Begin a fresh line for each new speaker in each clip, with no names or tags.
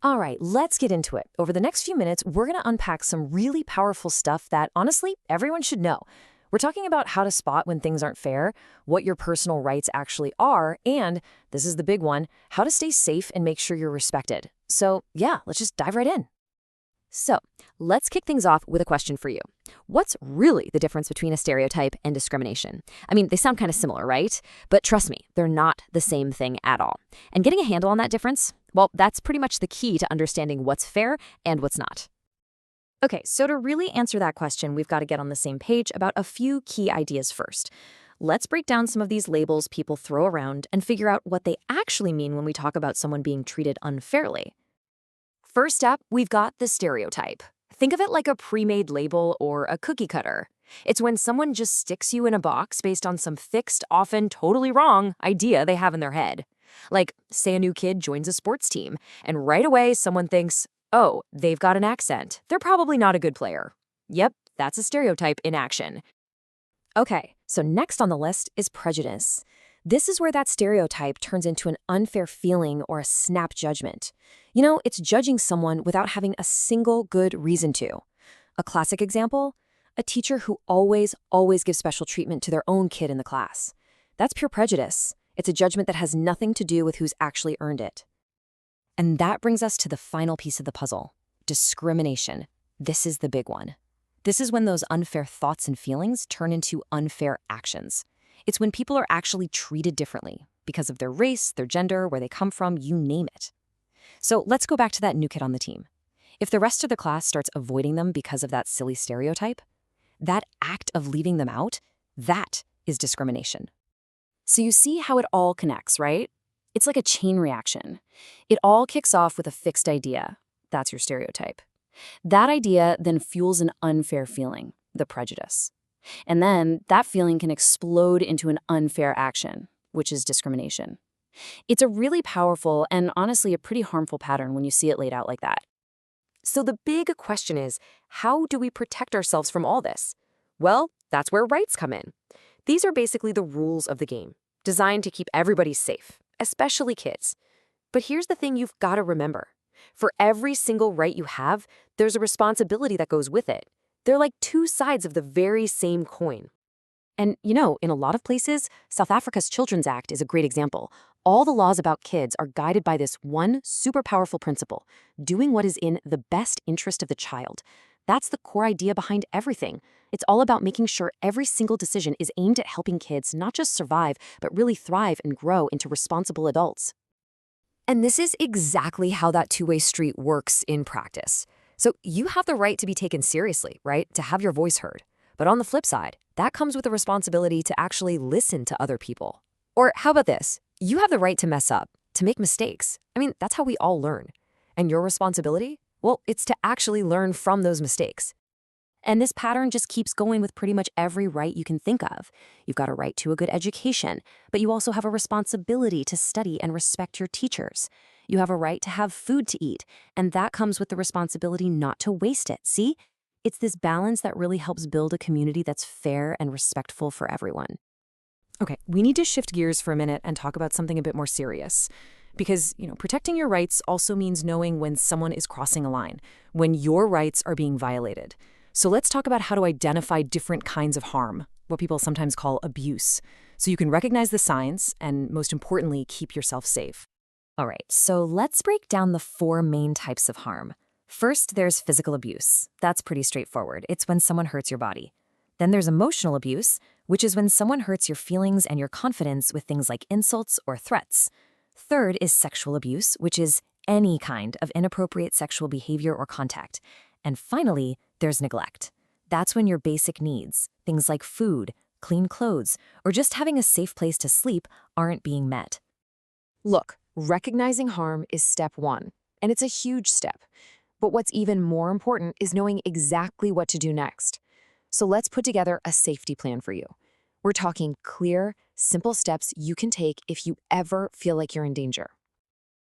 All right, let's get into it. Over the next few minutes, we're going to unpack some really powerful stuff that, honestly, everyone should know. We're talking about how to spot when things aren't fair, what your personal rights actually are, and, this is the big one, how to stay safe and make sure you're respected. So, yeah, let's just dive right in. So, let's kick things off with a question for you. What's really the difference between a stereotype and discrimination? I mean, they sound kind of similar, right? But trust me, they're not the same thing at all. And getting a handle on that difference, well, that's pretty much the key to understanding what's fair and what's not. Okay, so to really answer that question, we've got to get on the same page about a few key ideas first. Let's break down some of these labels people throw around and figure out what they actually mean when we talk about someone being treated unfairly. First up, we've got the stereotype. Think of it like a pre-made label or a cookie cutter. It's when someone just sticks you in a box based on some fixed, often totally wrong idea they have in their head. Like, say a new kid joins a sports team, and right away someone thinks, oh, they've got an accent. They're probably not a good player. Yep, that's a stereotype in action. Okay, so next on the list is prejudice. This is where that stereotype turns into an unfair feeling or a snap judgment. You know, it's judging someone without having a single good reason to. A classic example? A teacher who always gives special treatment to their own kid in the class. That's pure prejudice. It's a judgment that has nothing to do with who's actually earned it. And that brings us to the final piece of the puzzle, discrimination. This is the big one. This is when those unfair thoughts and feelings turn into unfair actions. It's when people are actually treated differently because of their race, their gender, where they come from, you name it. So let's go back to that new kid on the team. If the rest of the class starts avoiding them because of that silly stereotype, that act of leaving them out, that is discrimination. So you see how it all connects, right? It's like a chain reaction. It all kicks off with a fixed idea. That's your stereotype. That idea then fuels an unfair feeling, the prejudice. And then that feeling can explode into an unfair action, which is discrimination. It's a really powerful and honestly a pretty harmful pattern when you see it laid out like that. So the big question is, how do we protect ourselves from all this? Well, that's where rights come in. These are basically the rules of the game, designed to keep everybody safe, especially kids. But here's the thing you've got to remember. For every single right you have, there's a responsibility that goes with it. They're like two sides of the very same coin. And, you know, in a lot of places, South Africa's Children's Act is a great example. All the laws about kids are guided by this one super powerful principle, doing what is in the best interest of the child. That's the core idea behind everything. It's all about making sure every single decision is aimed at helping kids not just survive, but really thrive and grow into responsible adults. And this is exactly how that two-way street works in practice. So you have the right to be taken seriously, right? To have your voice heard. But on the flip side, that comes with the responsibility to actually listen to other people. Or how about this? You have the right to mess up, to make mistakes. I mean, that's how we all learn. And your responsibility? Well, it's to actually learn from those mistakes. And this pattern just keeps going with pretty much every right you can think of. You've got a right to a good education, but you also have a responsibility to study and respect your teachers. You have a right to have food to eat, and that comes with the responsibility not to waste it. See? It's this balance that really helps build a community that's fair and respectful for everyone. Okay, we need to shift gears for a minute and talk about something a bit more serious. Because, protecting your rights also means knowing when someone is crossing a line, when your rights are being violated. So let's talk about how to identify different kinds of harm, what people sometimes call abuse, so you can recognize the signs and, most importantly, keep yourself safe. All right, so let's break down the 4 main types of harm. First, there's physical abuse. That's pretty straightforward. It's when someone hurts your body. Then there's emotional abuse, which is when someone hurts your feelings and your confidence with things like insults or threats. Third is sexual abuse, which is any kind of inappropriate sexual behavior or contact. And finally, there's neglect. That's when your basic needs, things like food, clean clothes, or just having a safe place to sleep, aren't being met. Look, recognizing harm is step 1, and it's a huge step. But what's even more important is knowing exactly what to do next. So let's put together a safety plan for you. We're talking clear, simple steps you can take if you ever feel like you're in danger.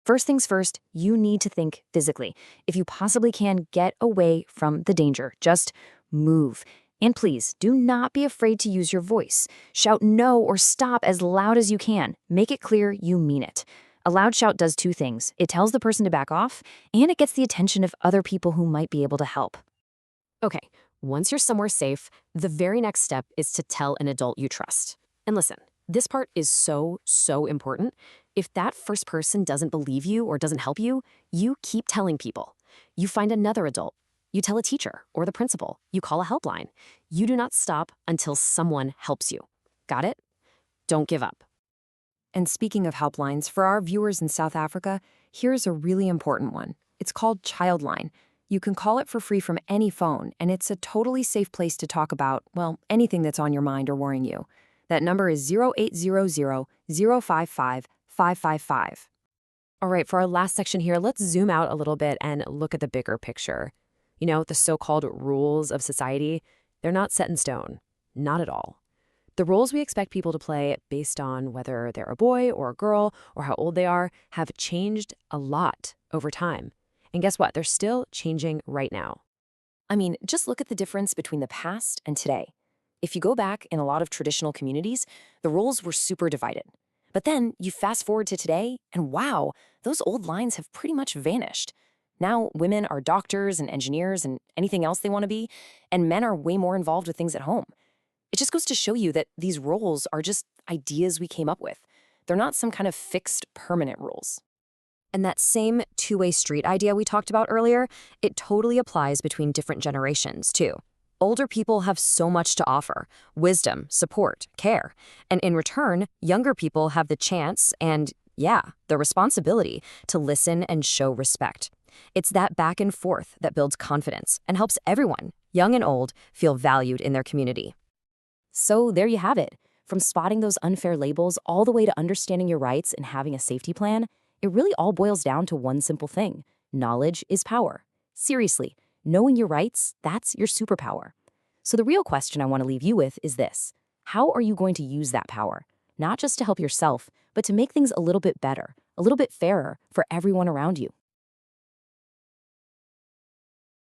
First things first, you need to think physically. If you possibly can, get away from the danger. Just move. And please, do not be afraid to use your voice. Shout no or stop as loud as you can. Make it clear you mean it.
A loud shout does two things. It tells the person to back off, and it gets the attention of other people who might be able to help.
Okay, once you're somewhere safe, the very next step is to tell an adult you trust. And listen, this part is so important. If that first person doesn't believe you or doesn't help you, you keep telling people. You find another adult. You tell a teacher or the principal. You call a helpline. You do not stop until someone helps you. Got it? Don't give up.
And speaking of helplines, for our viewers in South Africa, here's a really important one. It's called Childline. You can call it for free from any phone, and it's a totally safe place to talk about, well, anything that's on your mind or worrying you. That number is 0800-055-555. All right, for our last section here, let's zoom out a little bit and look at the bigger picture. You know, the so-called rules of society, they're not set in stone. Not at all. The roles we expect people to play based on whether they're a boy or a girl or how old they are have changed a lot over time. And guess what? They're still changing right now. I mean, just look at the difference between the past and today. If you go back in a lot of traditional communities, the roles were super divided. But then you fast forward to today, and wow, those old lines have pretty much vanished. Now women are doctors and engineers and anything else they want to be, and men are way more involved with things at home. It just goes to show you that these roles are just ideas we came up with. They're not some kind of fixed, permanent rules. And that same two-way street idea we talked about earlier, it totally applies between different generations, too. Older people have so much to offer: wisdom, support, care. And in return, younger people have the chance and, yeah, the responsibility to listen and show respect. It's that back and forth that builds confidence and helps everyone, young and old, feel valued in their community. So there you have it. From spotting those unfair labels all the way to understanding your rights and having a safety plan, it really all boils down to one simple thing: knowledge is power. Seriously, knowing your rights, that's your superpower. So the real question I want to leave you with is this: how are you going to use that power? Not just to help yourself, but to make things a little bit better, a little bit fairer for everyone around you.